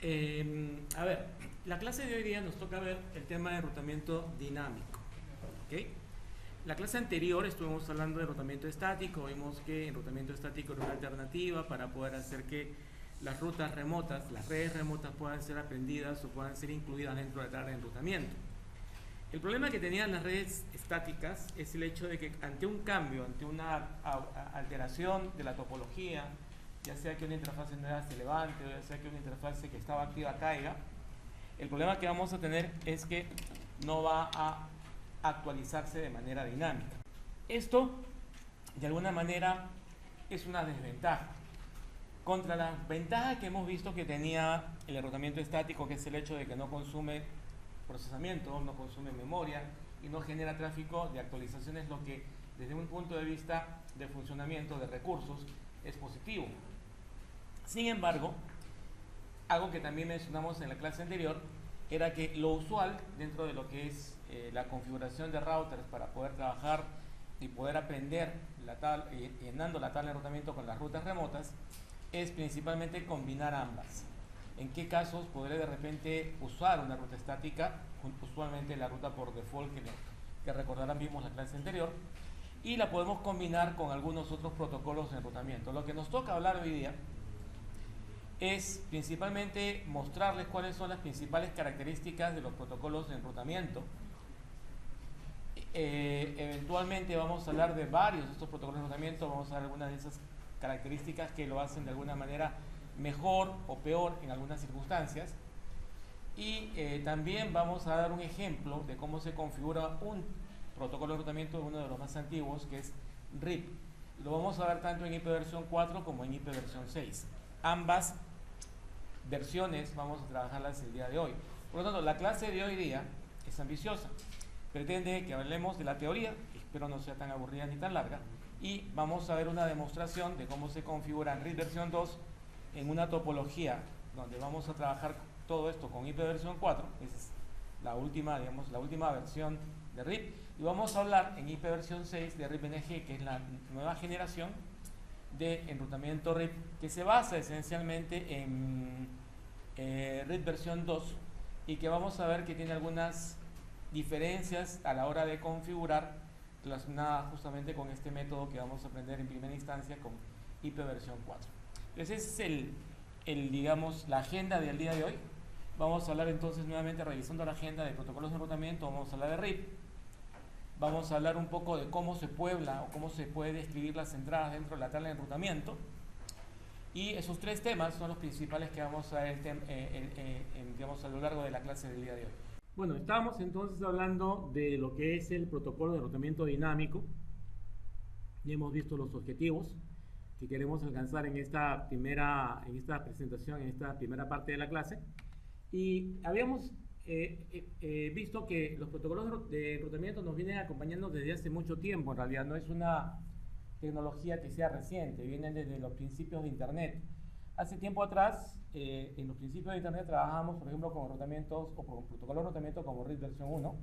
A ver, la clase de hoy día nos toca ver el tema de enrutamiento dinámico. ¿Ok? La clase anterior estuvimos hablando de enrutamiento estático. Vimos que enrutamiento estático era una alternativa para poder hacer que las rutas remotas, las redes remotas puedan ser aprendidas o puedan ser incluidas dentro de la tabla de enrutamiento. El problema que tenían las redes estáticas es el hecho de que ante un cambio, ante una alteración de la topología, ya sea que una interfase nueva se levante o ya sea que una interfase que estaba activa caiga, el problema que vamos a tener es que no va a actualizarse de manera dinámica. Esto, de alguna manera, es una desventaja. Contra la ventaja que hemos visto que tenía el enrutamiento estático, que es el hecho de que no consume procesamiento, no consume memoria y no genera tráfico de actualizaciones, lo que desde un punto de vista de funcionamiento de recursos es positivo. Sin embargo, algo que también mencionamos en la clase anterior era que lo usual dentro de lo que es la configuración de routers para poder trabajar y poder aprender llenando la tabla de enrutamiento con las rutas remotas es principalmente combinar ambas. ¿En qué casos podré de repente usar una ruta estática? Usualmente la ruta por default que recordarán vimos la clase anterior, y la podemos combinar con algunos otros protocolos de enrutamiento. Lo que nos toca hablar hoy día es principalmente mostrarles cuáles son las principales características de los protocolos de enrutamiento. Eventualmente vamos a hablar de varios de estos protocolos de enrutamiento, vamos a ver algunas de esas características que lo hacen de alguna manera mejor o peor en algunas circunstancias, y también vamos a dar un ejemplo de cómo se configura un protocolo de enrutamiento, uno de los más antiguos, que es RIP. Lo vamos a ver tanto en IP versión 4 como en IP versión 6. Ambas versiones vamos a trabajarlas el día de hoy. Por lo tanto, la clase de hoy día es ambiciosa. Pretende que hablemos de la teoría, espero no sea tan aburrida ni tan larga, y vamos a ver una demostración de cómo se configura en RIP versión 2 en una topología donde vamos a trabajar todo esto con IP versión 4, esa es la última, digamos, la última versión de RIP, y vamos a hablar en IP versión 6 de RIP-NG, que es la nueva generación de enrutamiento RIP, que se basa esencialmente en RIP versión 2 y que vamos a ver que tiene algunas diferencias a la hora de configurar relacionadas justamente con este método que vamos a aprender en primera instancia con IP versión 4. Entonces ese es digamos, la agenda del día de hoy. Vamos a hablar entonces nuevamente, revisando la agenda de protocolos de enrutamiento, vamos a hablar de RIP. Vamos a hablar un poco de cómo se puebla o cómo se puede escribir las entradas dentro de la tabla de enrutamiento. Y esos tres temas son los principales que vamos a ver digamos, a lo largo de la clase del día de hoy. Bueno, estamos entonces hablando de lo que es el protocolo de enrutamiento dinámico. Ya hemos visto los objetivos que queremos alcanzar en esta presentación, en esta primera parte de la clase. Y habíamos visto que los protocolos de enrutamiento nos vienen acompañando desde hace mucho tiempo. En realidad no es una tecnología que sea reciente, vienen desde los principios de Internet. Hace tiempo atrás, en los principios de Internet trabajábamos, por ejemplo, con enrutamientos o con protocolos de enrutamiento como RIP versión 1,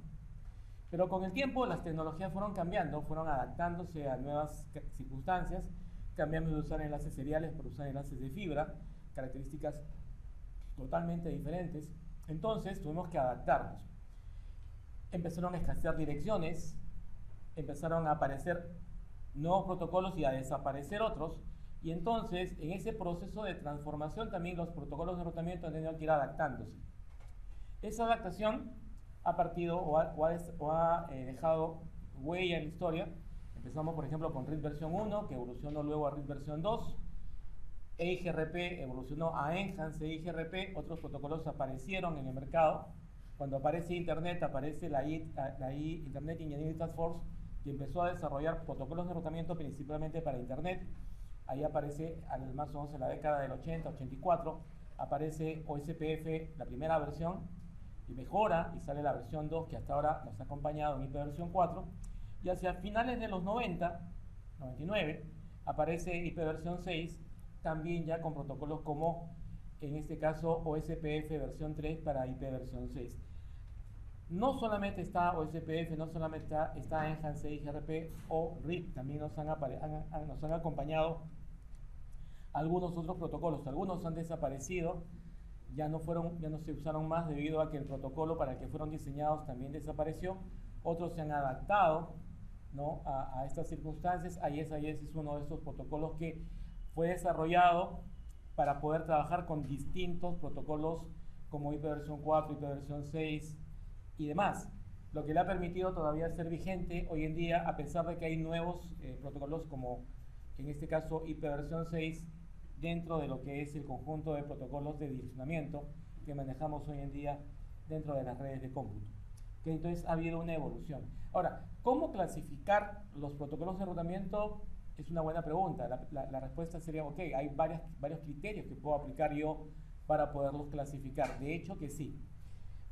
pero con el tiempo las tecnologías fueron cambiando, fueron adaptándose a nuevas circunstancias, cambiamos de usar enlaces seriales por usar enlaces de fibra, características totalmente diferentes. Entonces tuvimos que adaptarnos. Empezaron a escasear direcciones, empezaron a aparecer nuevos protocolos y a desaparecer otros, y entonces en ese proceso de transformación también los protocolos de enrutamiento han tenido que ir adaptándose. Esa adaptación ha partido o ha dejado huella en la historia. Empezamos, por ejemplo, con RIP versión 1, que evolucionó luego a RIP versión 2. EIGRP evolucionó a Enhanced EIGRP. Otros protocolos aparecieron en el mercado. Cuando aparece Internet, aparece la Internet Engineering Task Force, que empezó a desarrollar protocolos de enrutamiento principalmente para Internet. Ahí aparece, más o menos en la década del 80, 84, aparece OSPF, la primera versión, y mejora, y sale la versión 2, que hasta ahora nos ha acompañado en IP versión 4. Y hacia finales de los 90, 99, aparece IP versión 6, también ya con protocolos como, en este caso, OSPF versión 3 para IP versión 6. No solamente está OSPF, no solamente está Enhanced EIGRP o RIP, también nos han acompañado algunos otros protocolos. Algunos han desaparecido ya no se usaron más debido a que el protocolo para el que fueron diseñados también desapareció. Otros se han adaptado, ¿no?, a estas circunstancias. AES es uno de estos protocolos que fue desarrollado para poder trabajar con distintos protocolos como IPv4, IPv6 y demás, lo que le ha permitido todavía ser vigente hoy en día, a pesar de que hay nuevos protocolos como en este caso IPv6 dentro de lo que es el conjunto de protocolos de direccionamiento que manejamos hoy en día dentro de las redes de cómputo. Que entonces ha habido una evolución. Ahora, ¿cómo clasificar los protocolos de enrutamiento? Es una buena pregunta. La respuesta sería, ok, hay varios criterios que puedo aplicar yo para poderlos clasificar. De hecho que sí.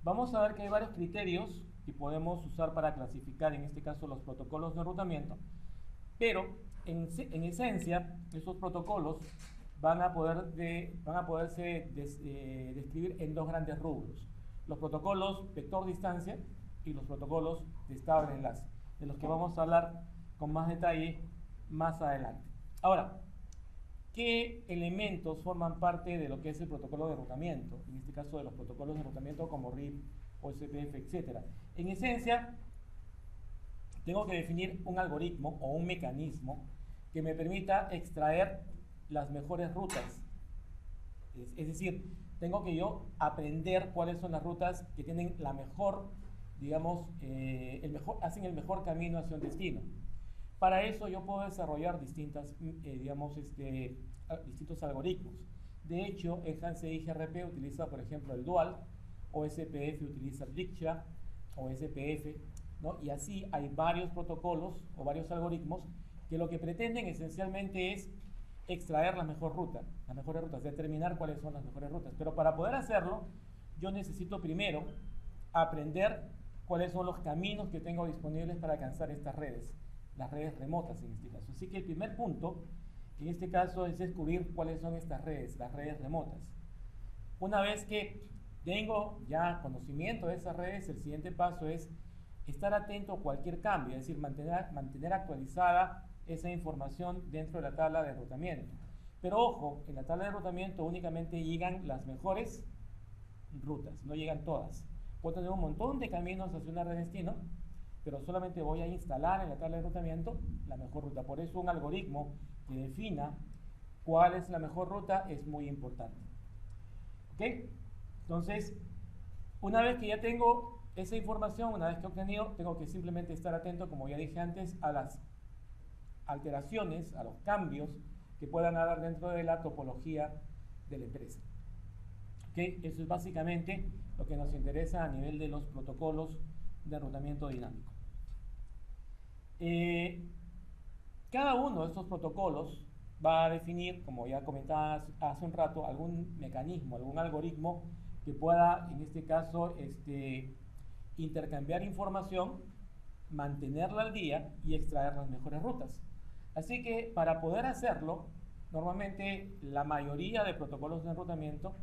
Vamos a ver que hay varios criterios que podemos usar para clasificar, en este caso, los protocolos de enrutamiento, pero en esencia, estos protocolos van a poderse describir en dos grandes rubros: los protocolos vector-distancia y los protocolos de estado de enlace, de los que vamos a hablar con más detalle más adelante. Ahora, ¿qué elementos forman parte de lo que es el protocolo de enrutamiento? En este caso, de los protocolos de enrutamiento como RIP, OSPF, etc. En esencia, tengo que definir un algoritmo o un mecanismo que me permita extraer las mejores rutas. Es decir, tengo que yo aprender cuáles son las rutas que tienen la mejor, digamos, hacen el mejor camino hacia un destino. Para eso yo puedo desarrollar distintos algoritmos. De hecho, el HANSE IGRP utiliza, por ejemplo, el Dual, o SPF utiliza Blitzsche o SPF, ¿no? Y así hay varios protocolos o varios algoritmos que lo que pretenden esencialmente es extraer la mejores rutas, determinar cuáles son las mejores rutas. Pero para poder hacerlo, yo necesito primero aprender cuáles son los caminos que tengo disponibles para alcanzar estas redes, las redes remotas en este caso. Así que el primer punto, en este caso, es descubrir cuáles son estas redes, las redes remotas. Una vez que tengo ya conocimiento de esas redes, el siguiente paso es estar atento a cualquier cambio, es decir, mantener actualizada esa información dentro de la tabla de enrutamiento. Pero ojo, en la tabla de enrutamiento únicamente llegan las mejores rutas, no llegan todas. Puedo tener un montón de caminos hacia una red de destino, pero solamente voy a instalar en la tabla de enrutamiento la mejor ruta. Por eso un algoritmo que defina cuál es la mejor ruta es muy importante. ¿Ok? Entonces, una vez que ya tengo esa información, una vez que he obtenido, tengo que simplemente estar atento, como ya dije antes, a las alteraciones, a los cambios que puedan haber dentro de la topología de la empresa. ¿Okay? Eso es básicamente lo que nos interesa a nivel de los protocolos de enrutamiento dinámico. Cada uno de estos protocolos va a definir, como ya comentaba hace un rato, algún mecanismo, algún algoritmo que pueda, en este caso, intercambiar información, mantenerla al día y extraer las mejores rutas. Así que para poder hacerlo, normalmente la mayoría de protocolos de enrutamiento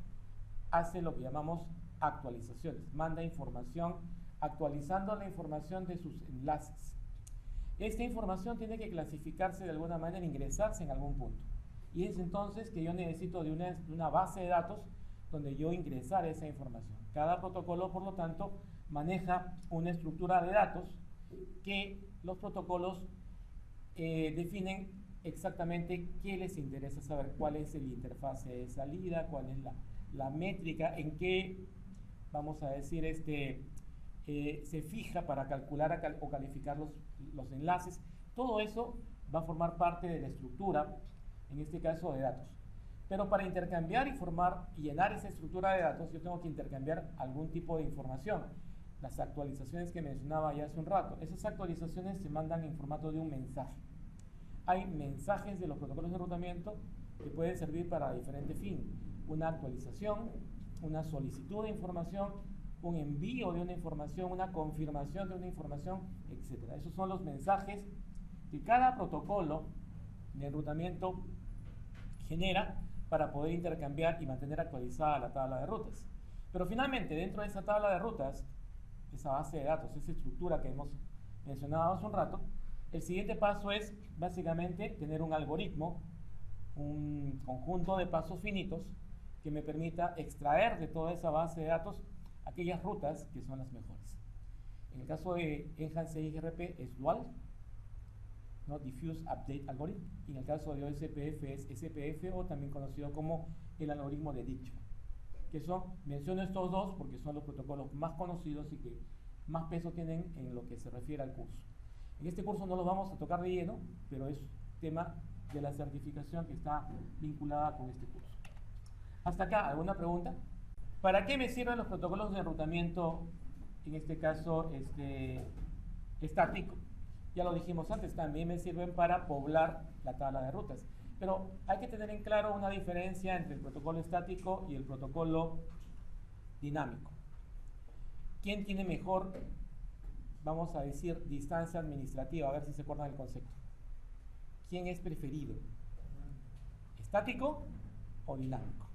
hace lo que llamamos actualizaciones, manda información actualizando la información de sus enlaces. Esta información tiene que clasificarse de alguna manera, ingresarse en algún punto. Y es entonces que yo necesito de una base de datos donde yo ingresar esa información. Cada protocolo, por lo tanto, maneja una estructura de datos que los protocolos definen exactamente qué les interesa saber, cuál es el interfase de salida, cuál es la métrica, en qué, vamos a decir, se fija para calcular o calificar los enlaces. Todo eso va a formar parte de la estructura, en este caso de datos. Pero para intercambiar y llenar esa estructura de datos, yo tengo que intercambiar algún tipo de información. Las actualizaciones que mencionaba ya hace un rato, esas actualizaciones se mandan en formato de un mensaje. Hay mensajes de los protocolos de enrutamiento que pueden servir para diferentes fines. Una actualización, una solicitud de información, un envío de una información, una confirmación de una información, etc. Esos son los mensajes que cada protocolo de enrutamiento genera para poder intercambiar y mantener actualizada la tabla de rutas. Pero finalmente, dentro de esa tabla de rutas, esa base de datos, esa estructura que hemos mencionado hace un rato, el siguiente paso es básicamente tener un algoritmo, un conjunto de pasos finitos que me permita extraer de toda esa base de datos aquellas rutas que son las mejores. En el caso de Enhanced IGRP es dual, ¿no? Diffuse Update Algorithm, y en el caso de OSPF es SPF, o también conocido como el algoritmo de Dictman, que menciono estos dos porque son los protocolos más conocidos y que más peso tienen en lo que se refiere al curso. En este curso no los vamos a tocar de lleno, pero es tema de la certificación que está vinculada con este curso. Hasta acá, ¿alguna pregunta? ¿Para qué me sirven los protocolos de enrutamiento, en este caso estático? Ya lo dijimos antes, también me sirven para poblar la tabla de rutas. Pero hay que tener en claro una diferencia entre el protocolo estático y el protocolo dinámico. ¿Quién tiene mejor, vamos a decir, distancia administrativa? A ver si se acuerdan del concepto. ¿Quién es preferido? ¿Estático o dinámico?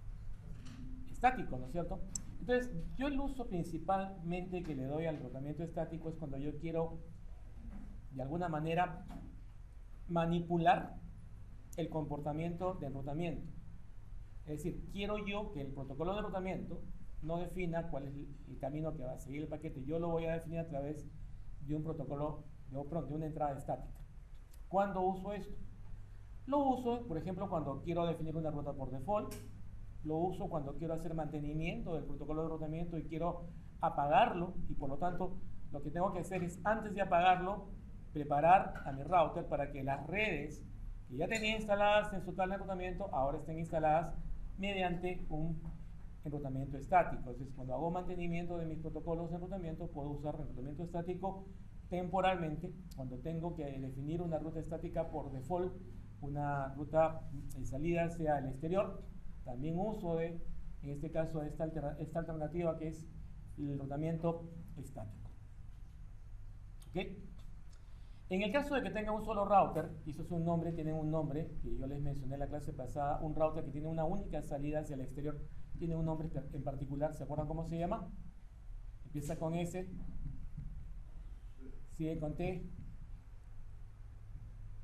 Estático, ¿no es cierto? Entonces, yo el uso principalmente que le doy al enrutamiento estático es cuando yo quiero, de alguna manera, manipular el comportamiento de enrutamiento. Es decir, quiero yo que el protocolo de enrutamiento no defina cuál es el camino que va a seguir el paquete. Yo lo voy a definir a través de un protocolo, de una entrada estática. ¿Cuándo uso esto? Lo uso, por ejemplo, cuando quiero definir una ruta por default. Lo uso cuando quiero hacer mantenimiento del protocolo de enrutamiento y quiero apagarlo, y por lo tanto lo que tengo que hacer es, antes de apagarlo, preparar a mi router para que las redes que ya tenía instaladas en su tabla de enrutamiento ahora estén instaladas mediante un enrutamiento estático. Entonces, cuando hago mantenimiento de mis protocolos de enrutamiento, puedo usar enrutamiento estático temporalmente. Cuando tengo que definir una ruta estática por default, una ruta de salida hacia el exterior, también uso en este caso, esta alternativa que es el enrutamiento estático. ¿Ok? En el caso de que tenga un solo router, y eso es un nombre, tienen un nombre que yo les mencioné en la clase pasada, un router que tiene una única salida hacia el exterior, tiene un nombre en particular. ¿Se acuerdan cómo se llama? Empieza con S, sigue con T,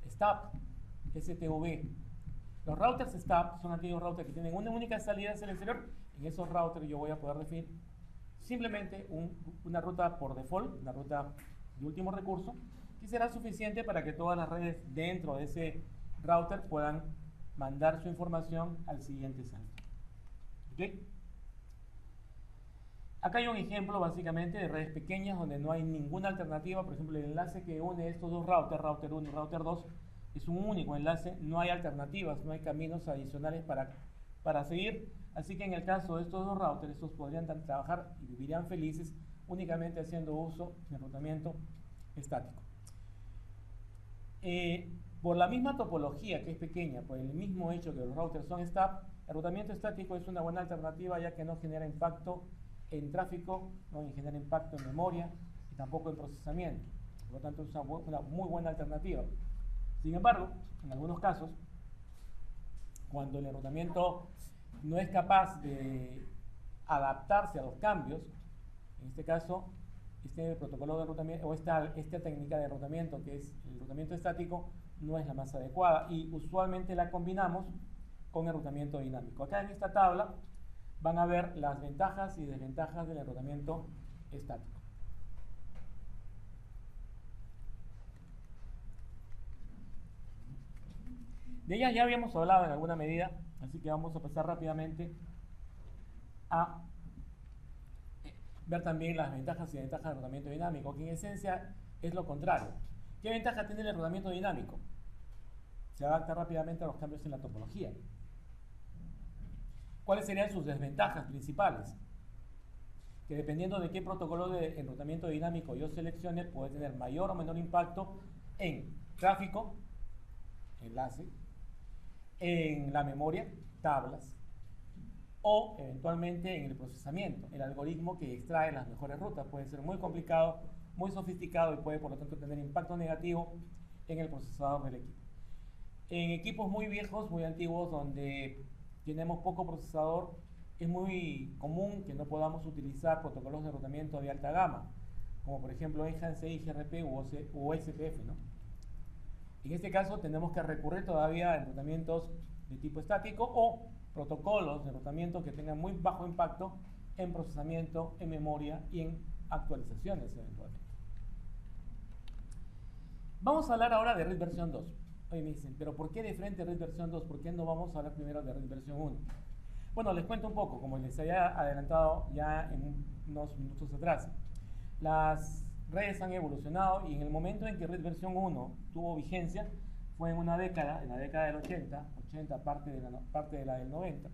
STAP, STV. Los routers STAP son aquellos routers que tienen una única salida hacia el exterior. En esos routers yo voy a poder definir simplemente una ruta por default, una ruta de último recurso, que será suficiente para que todas las redes dentro de ese router puedan mandar su información al siguiente salto. ¿Okay? Acá hay un ejemplo básicamente de redes pequeñas donde no hay ninguna alternativa. Por ejemplo, el enlace que une estos dos routers, router 1 y router 2, es un único enlace, no hay alternativas, no hay caminos adicionales para seguir. Así que en el caso de estos dos routers, estos podrían trabajar y vivirían felices únicamente haciendo uso de enrutamiento estático. Por la misma topología, que es pequeña, por el mismo hecho que los routers son STAP, el enrutamiento estático es una buena alternativa, ya que no genera impacto en tráfico, no genera impacto en memoria y tampoco en procesamiento. Por lo tanto, es una muy buena alternativa. Sin embargo, en algunos casos, cuando el enrutamiento no es capaz de adaptarse a los cambios, en este caso, este protocolo de enrutamiento o esta técnica de enrutamiento, que es el enrutamiento estático, no es la más adecuada y usualmente la combinamos con enrutamiento dinámico. Acá en esta tabla van a ver las ventajas y desventajas del enrutamiento estático. De ellas ya habíamos hablado en alguna medida, así que vamos a pasar rápidamente a ver también las ventajas y desventajas del enrutamiento dinámico, que en esencia es lo contrario. ¿Qué ventaja tiene el enrutamiento dinámico? Se adapta rápidamente a los cambios en la topología. ¿Cuáles serían sus desventajas principales? Que dependiendo de qué protocolo de enrutamiento dinámico yo seleccione, puede tener mayor o menor impacto en tráfico, enlace, en la memoria, tablas, o eventualmente en el procesamiento. El algoritmo que extrae las mejores rutas puede ser muy complicado, muy sofisticado y puede por lo tanto tener impacto negativo en el procesador del equipo. En equipos muy viejos, muy antiguos, donde tenemos poco procesador, es muy común que no podamos utilizar protocolos de enrutamiento de alta gama, como por ejemplo Enhanced IGRP u SPF, ¿no? En este caso tenemos que recurrir todavía a enrutamientos de tipo estático o protocolos de enrutamiento que tengan muy bajo impacto en procesamiento, en memoria y en actualizaciones eventualmente. Vamos a hablar ahora de RID versión 2. Hoy me dicen, pero ¿por qué de frente RID versión 2? ¿Por qué no vamos a hablar primero de RID versión 1? Bueno, les cuento un poco, como les había adelantado ya en unos minutos atrás. Las redes han evolucionado y en el momento en que RID versión 1 tuvo vigencia fue en una década, en la década del 80, parte de la del 90,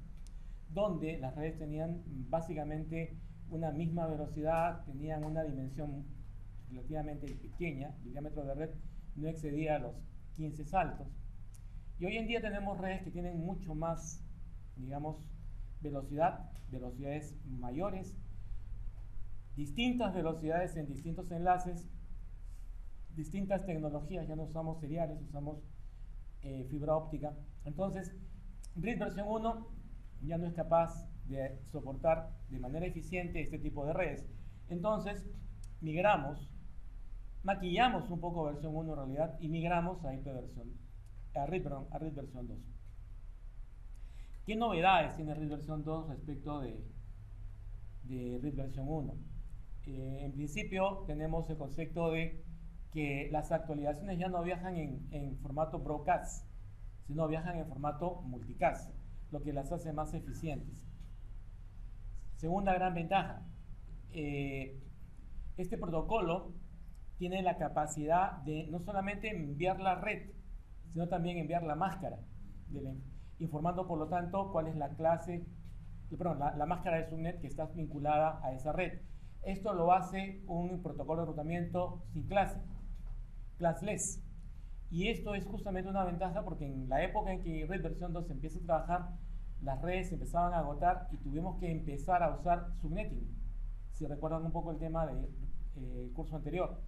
donde las redes tenían básicamente una misma velocidad, tenían una dimensión relativamente pequeña, el diámetro de red no excedía los 15 saltos. Y hoy en día tenemos redes que tienen mucho más, digamos, velocidades mayores, distintas velocidades en distintos enlaces, distintas tecnologías, ya no usamos seriales, usamos fibra óptica. Entonces, RID versión 1 ya no es capaz de soportar de manera eficiente este tipo de redes. Entonces, maquillamos un poco versión 1 en realidad y migramos a RID versión 2. ¿Qué novedades tiene RID versión 2 respecto de RID versión 1? En principio tenemos el concepto de que las actualizaciones ya no viajan en formato broadcast, sino viajan en formato multicast, lo que las hace más eficientes. Segunda gran ventaja, este protocolo tiene la capacidad de no solamente enviar la red, sino también enviar la máscara, informando por lo tanto cuál es la máscara de subnet que está vinculada a esa red. Esto lo hace un protocolo de enrutamiento sin clase, classless. Y esto es justamente una ventaja porque en la época en que RID versión 2 empieza a trabajar, las redes se empezaban a agotar y tuvimos que empezar a usar subnetting. Si recuerdan un poco el tema del curso anterior,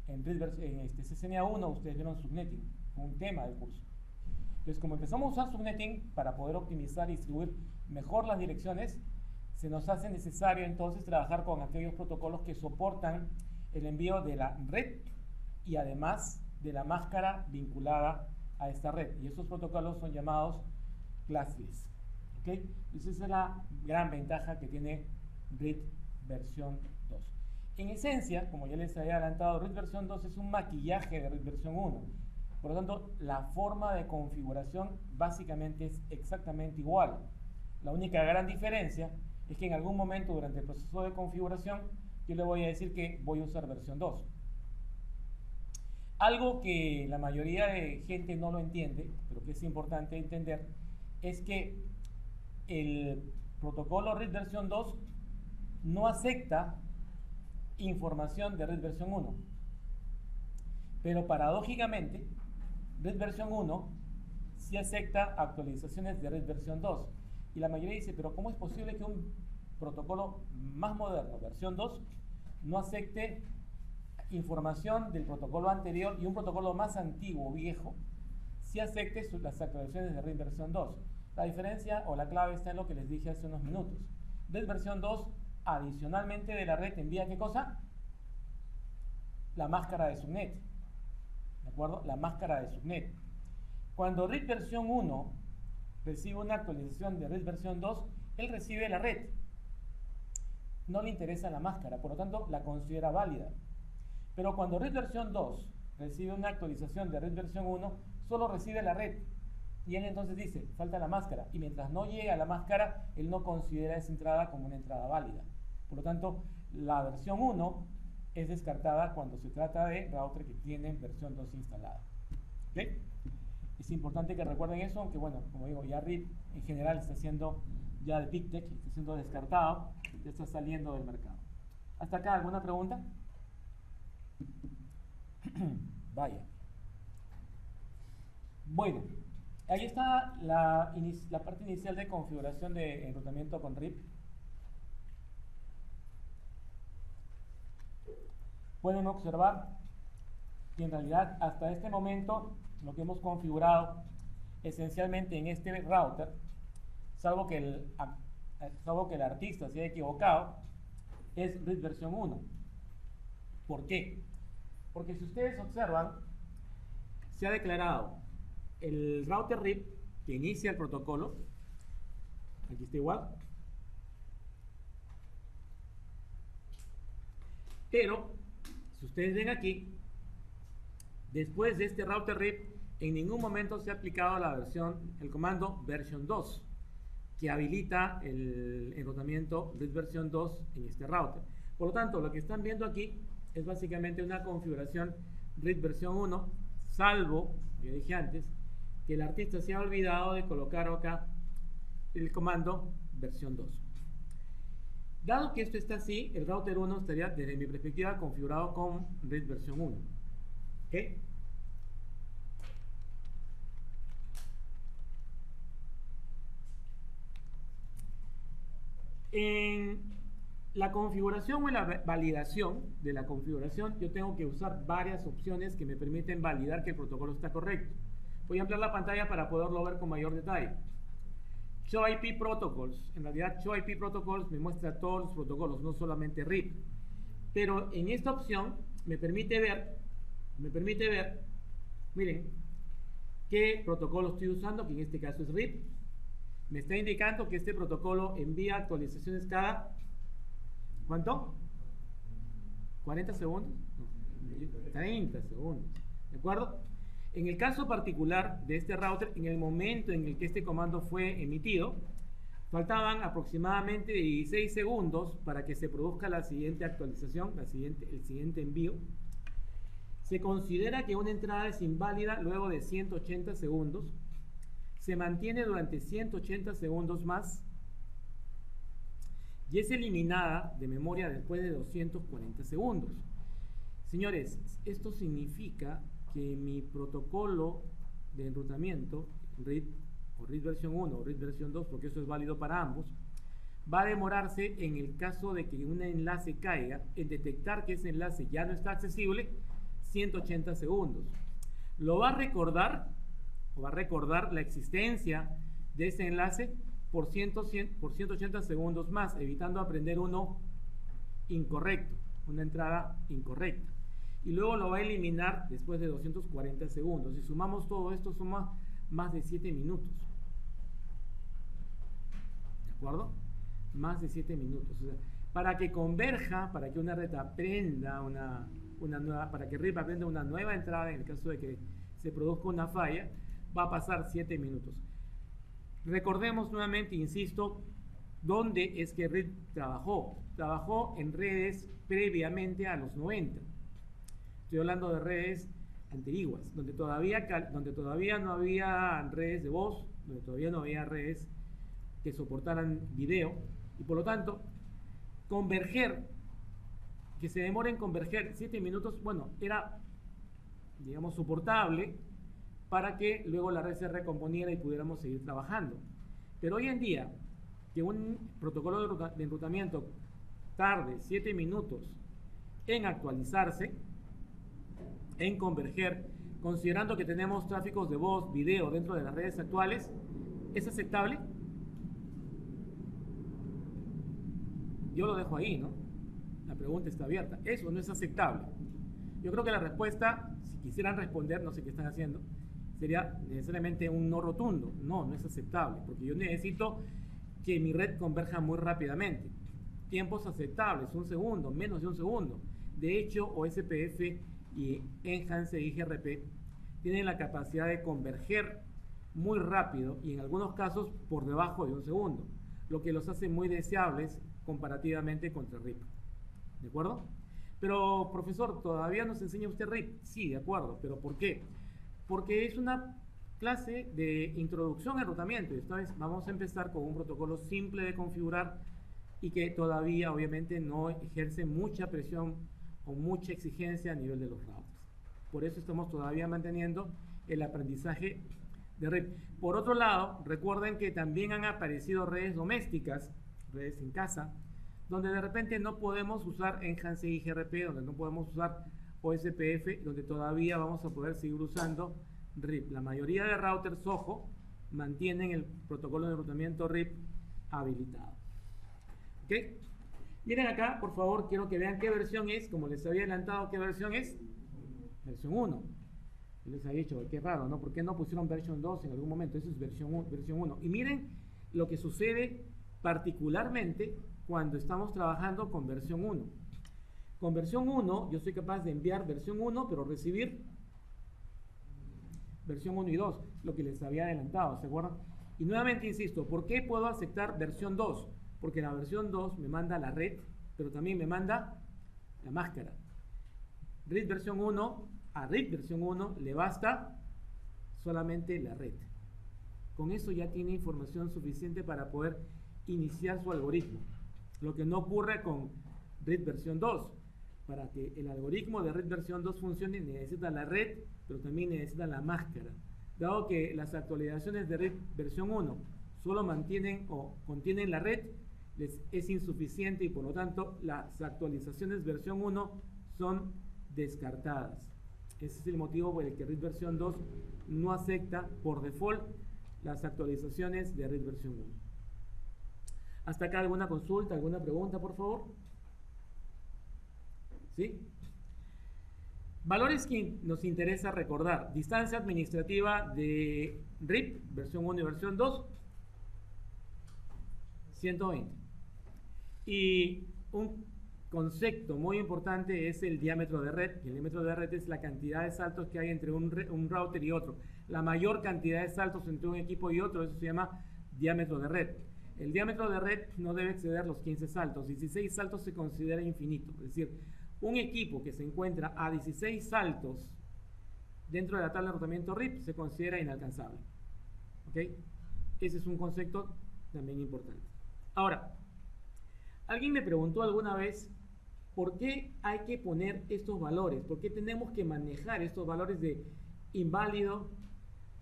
en CCNA 1 ustedes vieron subnetting, fue un tema del curso. Entonces, como empezamos a usar subnetting para poder optimizar y distribuir mejor las direcciones, se nos hace necesario entonces trabajar con aquellos protocolos que soportan el envío de la red y además de la máscara vinculada a esta red. Y esos protocolos son llamados classless. ¿Okay? Entonces esa es la gran ventaja que tiene RID versión 2. En esencia, como ya les había adelantado, RID versión 2 es un maquillaje de RID versión 1. Por lo tanto, la forma de configuración básicamente es exactamente igual. La única gran diferencia es que en algún momento durante el proceso de configuración yo le voy a decir que voy a usar versión 2. Algo que la mayoría de gente no lo entiende, pero que es importante entender, es que el protocolo RID versión 2 no acepta información de RID versión 1. Pero paradójicamente, RID versión 1 sí acepta actualizaciones de RID versión 2. Y la mayoría dice, pero ¿cómo es posible que un protocolo más moderno, versión 2, no acepte información del protocolo anterior y un protocolo más antiguo, viejo, sí acepte las actualizaciones de RID versión 2? La diferencia o la clave está en lo que les dije hace unos minutos. RID versión 2, adicionalmente de la red, envía ¿qué cosa? La máscara de subnet. ¿De acuerdo? La máscara de subnet. Cuando RID versión 1 recibe una actualización de RID versión 2, él recibe la red. No le interesa la máscara, por lo tanto la considera válida. Pero cuando RID versión 2 recibe una actualización de RID versión 1, solo recibe la red. Y él entonces dice, falta la máscara. Y mientras no llega la máscara, él no considera esa entrada como una entrada válida. Por lo tanto, la versión 1 es descartada cuando se trata de router que tienen versión 2 instalada. ¿Ok? Es importante que recuerden eso, aunque bueno, como digo, ya RID en general está siendo ya de Big Tech, está siendo descartado, ya está saliendo del mercado. ¿Hasta acá alguna pregunta? Vaya. Bueno, ahí está la parte inicial de configuración de enrutamiento con RIP. Pueden observar que en realidad hasta este momento lo que hemos configurado esencialmente en este router, salvo que el artista se haya equivocado, es RID versión 1. ¿Por qué? Porque si ustedes observan, se ha declarado el router RIP que inicia el protocolo, Aquí está igual. Pero, si ustedes ven aquí, después de este router RIP, en ningún momento se ha aplicado el comando version 2, que habilita el enrutamiento RIP version 2 en este router. Por lo tanto, lo que están viendo aquí es básicamente una configuración RIP versión 1, salvo, como dije antes, que el artista se ha olvidado de colocar acá el comando versión 2. Dado que esto está así, el router 1 estaría, desde mi perspectiva, configurado con RIP versión 1. ¿Ok? En la configuración o en la validación de la configuración, yo tengo que usar varias opciones que me permiten validar que el protocolo está correcto. Voy a ampliar la pantalla para poderlo ver con mayor detalle. Show IP Protocols. En realidad, Show IP Protocols me muestra todos los protocolos, no solamente RIP. Pero en esta opción me permite ver, miren, qué protocolo estoy usando, que en este caso es RIP. Me está indicando que este protocolo envía actualizaciones cada, ¿cuánto? ¿40 segundos? No, 30 segundos. ¿De acuerdo? En el caso particular de este router, en el momento en el que este comando fue emitido, faltaban aproximadamente 16 segundos para que se produzca la siguiente actualización, el siguiente envío. Se considera que una entrada es inválida luego de 180 segundos. Se mantiene durante 180 segundos más y es eliminada de memoria después de 240 segundos. Señores, esto significa que mi protocolo de enrutamiento, RIP o RIP versión 1 o RIP versión 2, porque eso es válido para ambos, va a demorarse, en el caso de que un enlace caiga, en detectar que ese enlace ya no está accesible, 180 segundos. Lo va a recordar la existencia de ese enlace por 180 segundos más, evitando aprender uno incorrecto, una entrada incorrecta. Y luego lo va a eliminar después de 240 segundos. Si sumamos todo esto, suma más de 7 minutos. ¿De acuerdo? Más de 7 minutos. O sea, para que converja, para que una red aprenda para que RIP aprenda una nueva entrada, en el caso de que se produzca una falla, va a pasar 7 minutos. Recordemos nuevamente, insisto, dónde es que RIP trabajó. Trabajó en redes previamente a los 90. Estoy hablando de redes antiguas, donde todavía no había redes de voz, donde todavía no había redes que soportaran video, y por lo tanto, que se demore en converger 7 minutos, bueno, era, digamos, soportable para que luego la red se recomponiera y pudiéramos seguir trabajando. Pero hoy en día, que un protocolo de enrutamiento tarde 7 minutos en actualizarse, en converger, considerando que tenemos tráficos de voz, video dentro de las redes actuales, ¿es aceptable? Yo lo dejo ahí, ¿no? La pregunta está abierta. Eso no es aceptable. Yo creo que la respuesta, si quisieran responder, no sé qué están haciendo, sería necesariamente un no rotundo. No, no es aceptable, porque yo necesito que mi red converja muy rápidamente. Tiempos aceptables, 1 segundo, menos de 1 segundo. De hecho, OSPF y Enhance IGRP tienen la capacidad de converger muy rápido y en algunos casos por debajo de 1 segundo, lo que los hace muy deseables comparativamente contra RIP. ¿De acuerdo? Pero, profesor, ¿todavía nos enseña usted RIP? Sí, de acuerdo, pero ¿por qué? Porque es una clase de introducción al enrutamiento y esta vez vamos a empezar con un protocolo simple de configurar y que todavía obviamente no ejerce mucha presión o mucha exigencia a nivel de los routers. Por eso estamos todavía manteniendo el aprendizaje de RIP. Por otro lado, recuerden que también han aparecido redes domésticas, redes en casa, donde de repente no podemos usar Enhance IGRP, donde no podemos usar OSPF, donde todavía vamos a poder seguir usando RIP. La mayoría de routers, ojo, mantienen el protocolo de enrutamiento RIP habilitado. ¿Ok? Miren acá, por favor, quiero que vean qué versión es. Como les había adelantado, ¿qué versión es? Versión 1. Yo les había dicho, qué raro, ¿no? ¿Por qué no pusieron versión 2 en algún momento? Eso es versión 1. Y miren lo que sucede particularmente cuando estamos trabajando con versión 1. Con versión 1 yo soy capaz de enviar versión 1 pero recibir versión 1 y 2, lo que les había adelantado, ¿se acuerdan? Y nuevamente insisto, ¿por qué puedo aceptar versión 2? Porque la versión 2 me manda la red, pero también me manda la máscara. RIP versión 1, a RIP versión 1 le basta solamente la red. Con eso ya tiene información suficiente para poder iniciar su algoritmo. Lo que no ocurre con RIP versión 2. Para que el algoritmo de RIP versión 2 funcione necesita la red, pero también necesita la máscara. Dado que las actualizaciones de RIP versión 1 solo mantienen o contienen la red, es insuficiente y por lo tanto las actualizaciones versión 1 son descartadas. Ese es el motivo por el que RIP versión 2 no acepta por default las actualizaciones de RIP versión 1. ¿Hasta acá alguna consulta, alguna pregunta, por favor? ¿Sí? Valores que nos interesa recordar. Distancia administrativa de RIP, versión 1 y versión 2, 120. Y un concepto muy importante es el diámetro de red. El diámetro de red es la cantidad de saltos que hay entre un router y otro. La mayor cantidad de saltos entre un equipo y otro, eso se llama diámetro de red. El diámetro de red no debe exceder los 15 saltos. 16 saltos se considera infinito. Es decir, un equipo que se encuentra a 16 saltos dentro de la tabla de rotamiento RIP se considera inalcanzable. ¿Ok? Ese es un concepto también importante. Ahora, alguien me preguntó alguna vez por qué hay que poner estos valores, por qué tenemos que manejar estos valores de inválido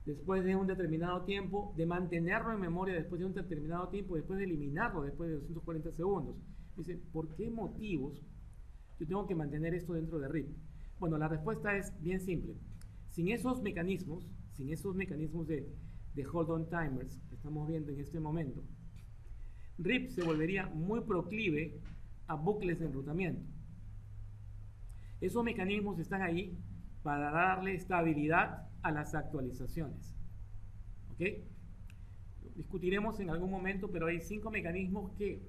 después de un determinado tiempo, de mantenerlo en memoria después de un determinado tiempo, después de eliminarlo después de 240 segundos. Dice, ¿por qué motivos yo tengo que mantener esto dentro de RIP? Bueno, la respuesta es bien simple. Sin esos mecanismos de hold on timers que estamos viendo en este momento, RIP se volvería muy proclive a bucles de enrutamiento. Esos mecanismos están ahí para darle estabilidad a las actualizaciones. ¿Ok? Discutiremos en algún momento, pero hay 5 mecanismos que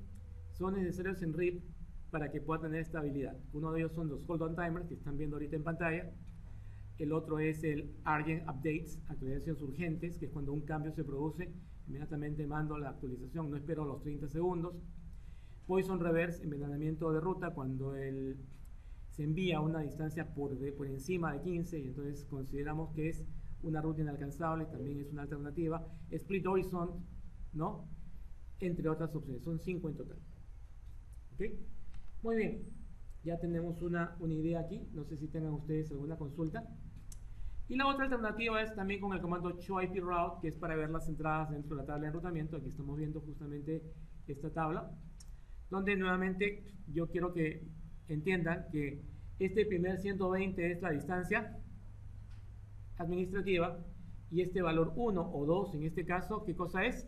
son necesarios en RIP para que pueda tener estabilidad. Uno de ellos son los hold on timers que están viendo ahorita en pantalla. El otro es el urgent updates, actualizaciones urgentes, que es cuando un cambio se produce, inmediatamente mando la actualización, no espero los 30 segundos. Poison reverse, envenenamiento de ruta, cuando se envía a una distancia por encima de 15 y entonces consideramos que es una ruta inalcanzable, también es una alternativa. Split horizon, ¿no? Entre otras opciones, son 5 en total. ¿Ok? Muy bien, ya tenemos una idea aquí, no sé si tengan ustedes alguna consulta. Y la otra alternativa es también con el comando showIPRoute, que es para ver las entradas dentro de la tabla de enrutamiento. Aquí estamos viendo justamente esta tabla, donde nuevamente yo quiero que entiendan que este primer 120 es la distancia administrativa y este valor 1 o 2 en este caso, ¿qué cosa es?